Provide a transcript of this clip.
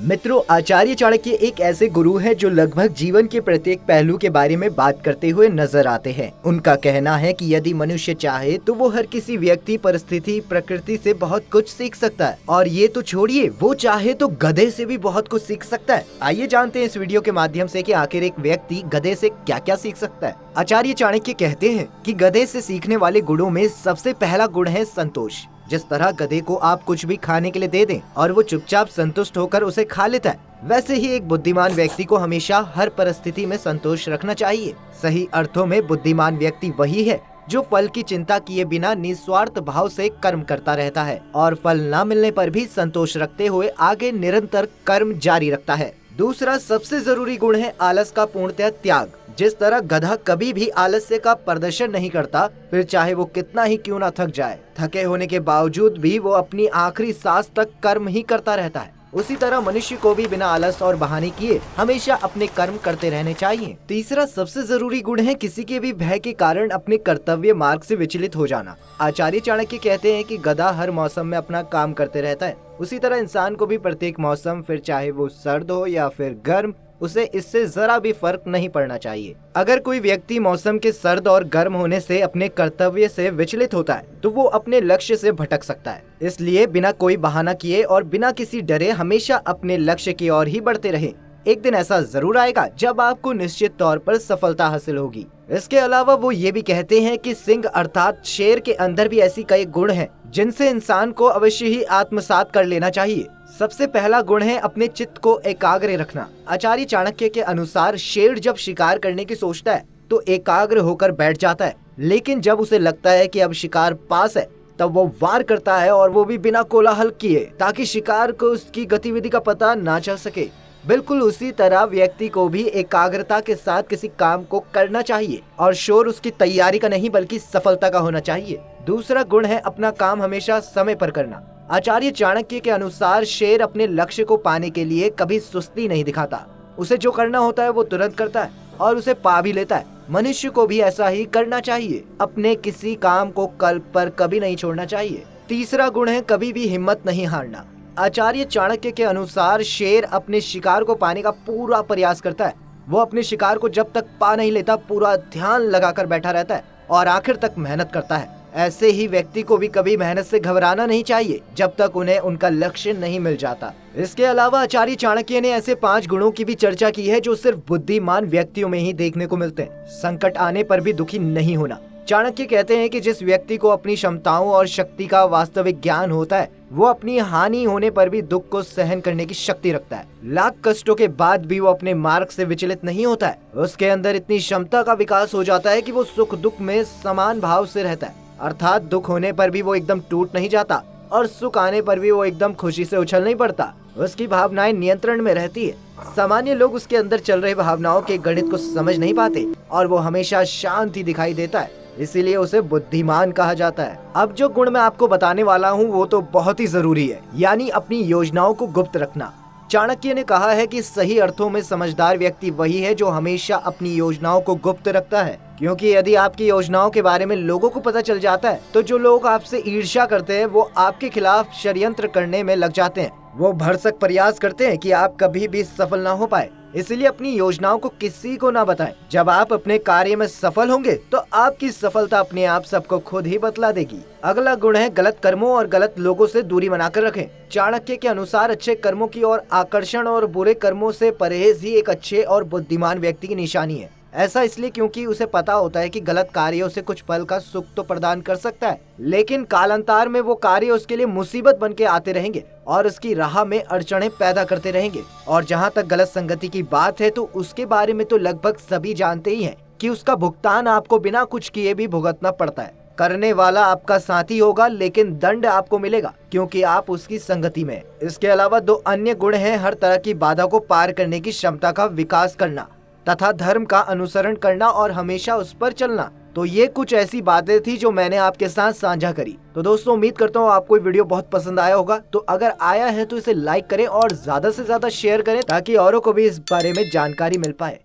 मित्रों, आचार्य चाणक्य एक ऐसे गुरु हैं जो लगभग जीवन के प्रत्येक पहलू के बारे में बात करते हुए नजर आते हैं। उनका कहना है कि यदि मनुष्य चाहे तो वो हर किसी व्यक्ति, परिस्थिति, प्रकृति से बहुत कुछ सीख सकता है। और ये तो छोड़िए, वो चाहे तो गधे से भी बहुत कुछ सीख सकता है। आइए जानते हैं इस वीडियो के माध्यम से कि आखिर एक व्यक्ति गधे से क्या क्या सीख सकता है। आचार्य चाणक्य कहते हैं कि गधे से सीखने वाले गुणों में सबसे पहला गुण है संतोष। जिस तरह गधे को आप कुछ भी खाने के लिए दे दें और वो चुपचाप संतुष्ट होकर उसे खा लेता है, वैसे ही एक बुद्धिमान व्यक्ति को हमेशा हर परिस्थिति में संतोष रखना चाहिए। सही अर्थों में बुद्धिमान व्यक्ति वही है जो फल की चिंता किए बिना निस्वार्थ भाव से कर्म करता रहता है और फल न मिलने पर भी संतोष रखते हुए आगे निरंतर कर्म जारी रखता है। दूसरा सबसे जरूरी गुण है आलस का पूर्णतः त्याग। जिस तरह गधा कभी भी आलस्य का प्रदर्शन नहीं करता, फिर चाहे वो कितना ही क्यों ना थक जाए, थके होने के बावजूद भी वो अपनी आखिरी सांस तक कर्म ही करता रहता है, उसी तरह मनुष्य को भी बिना आलस और बहाने किए हमेशा अपने कर्म करते रहने चाहिए। तीसरा सबसे जरूरी गुण है किसी के भी भय के कारण अपने कर्तव्य मार्ग से विचलित हो जाना। आचार्य चाणक्य कहते हैं कि गधा हर मौसम में अपना काम करते रहता है, उसी तरह इंसान को भी प्रत्येक मौसम, फिर चाहे वो सर्द हो या फिर गर्म, उसे इससे जरा भी फर्क नहीं पड़ना चाहिए। अगर कोई व्यक्ति मौसम के सर्द और गर्म होने से अपने कर्तव्य से विचलित होता है तो वो अपने लक्ष्य से भटक सकता है। इसलिए बिना कोई बहाना किए और बिना किसी डरे हमेशा अपने लक्ष्य की ओर ही बढ़ते रहे। एक दिन ऐसा जरूर आएगा जब आपको निश्चित तौर पर सफलता हासिल होगी। इसके अलावा वो ये भी कहते हैं कि सिंह अर्थात शेर के अंदर भी ऐसी कई गुण हैं जिनसे इंसान को अवश्य ही आत्मसात कर लेना चाहिए। सबसे पहला गुण है अपने चित्त को एकाग्र रखना। आचार्य चाणक्य के अनुसार शेर जब शिकार करने की सोचता है तो एकाग्र होकर बैठ जाता है, लेकिन जब उसे लगता है कि अब शिकार पास है तब वो वार करता है, और वो भी बिना कोलाहल किए, ताकि शिकार को उसकी गतिविधि का पता ना चल सके। बिल्कुल उसी तरह व्यक्ति को भी एकाग्रता के साथ किसी काम को करना चाहिए और शोर उसकी तैयारी का नहीं बल्कि सफलता का होना चाहिए। दूसरा गुण है अपना काम हमेशा समय पर करना। आचार्य चाणक्य के अनुसार शेर अपने लक्ष्य को पाने के लिए कभी सुस्ती नहीं दिखाता। उसे जो करना होता है वो तुरंत करता है और उसे पा भी लेता है। मनुष्य को भी ऐसा ही करना चाहिए, अपने किसी काम को कल पर कभी नहीं छोड़ना चाहिए। तीसरा गुण है कभी भी हिम्मत नहीं हारना। आचार्य चाणक्य के अनुसार शेर अपने शिकार को पाने का पूरा प्रयास करता है। वो अपने शिकार को जब तक पा नहीं लेता पूरा ध्यान लगाकर बैठा रहता है और आखिर तक मेहनत करता है। ऐसे ही व्यक्ति को भी कभी मेहनत से घबराना नहीं चाहिए जब तक उन्हें उनका लक्ष्य नहीं मिल जाता। इसके अलावा आचार्य चाणक्य ने ऐसे 5 गुणों की भी चर्चा की है जो सिर्फ बुद्धिमान व्यक्तियों में ही देखने को मिलते हैं। संकट आने पर भी दुखी नहीं होना। चाणक्य कहते हैं कि जिस व्यक्ति को अपनी क्षमताओं और शक्ति का वास्तविक ज्ञान होता है वो अपनी हानि होने पर भी दुख को सहन करने की शक्ति रखता है। लाख कष्टों के बाद भी वो अपने मार्ग से विचलित नहीं होता है। उसके अंदर इतनी क्षमता का विकास हो जाता है कि वो सुख दुख में समान भाव से रहता है, अर्थात दुख होने पर भी वो एकदम टूट नहीं जाता और सुख आने पर भी वो एकदम खुशी से उछल नहीं पड़ता। उसकी भावनाएं नियंत्रण में रहती है। सामान्य लोग उसके अंदर चल रहे भावनाओं के गणित को समझ नहीं पाते और वो हमेशा शांत ही दिखाई देता है, इसीलिए उसे बुद्धिमान कहा जाता है। अब जो गुण मैं आपको बताने वाला हूँ वो तो बहुत ही जरूरी है, यानी अपनी योजनाओं को गुप्त रखना। चाणक्य ने कहा है कि सही अर्थों में समझदार व्यक्ति वही है जो हमेशा अपनी योजनाओं को गुप्त रखता है, क्योंकि यदि आपकी योजनाओं के बारे में लोगों को पता चल जाता है तो जो लोग आपसे ईर्ष्या करते हैं वो आपके खिलाफ षड्यंत्र करने में लग जाते हैं। वो भरसक प्रयास करते हैं कि आप कभी भी सफल ना हो पाए, इसलिए अपनी योजनाओं को किसी को ना बताएं। जब आप अपने कार्य में सफल होंगे तो आपकी सफलता अपने आप सबको खुद ही बतला देगी। अगला गुण है गलत कर्मों और गलत लोगों से दूरी बनाकर रखें। चाणक्य के अनुसार अच्छे कर्मों की ओर आकर्षण और बुरे कर्मों से परहेज ही एक अच्छे और बुद्धिमान व्यक्ति की निशानी है। ऐसा इसलिए क्योंकि उसे पता होता है कि गलत कार्यों से कुछ पल का सुख तो प्रदान कर सकता है, लेकिन कालांतर में वो कार्य उसके लिए मुसीबत बन के आते रहेंगे और उसकी राह में अड़चनें पैदा करते रहेंगे। और जहाँ तक गलत संगति की बात है तो उसके बारे में तो लगभग सभी जानते ही हैं कि उसका भुगतान आपको बिना कुछ किए भी भुगतना पड़ता है। करने वाला आपका साथी होगा लेकिन दंड आपको मिलेगा क्योंकि आप उसकी संगति में। इसके अलावा 2 अन्य गुण हैं हर तरह की बाधा को पार करने की क्षमता का विकास करना तथा धर्म का अनुसरण करना और हमेशा उस पर चलना। तो ये कुछ ऐसी बातें थी जो मैंने आपके साथ साझा करी। तो दोस्तों, उम्मीद करता हूँ आपको वीडियो बहुत पसंद आया होगा। तो अगर आया है तो इसे लाइक करें और ज्यादा से ज्यादा शेयर करें ताकि औरों को भी इस बारे में जानकारी मिल पाए।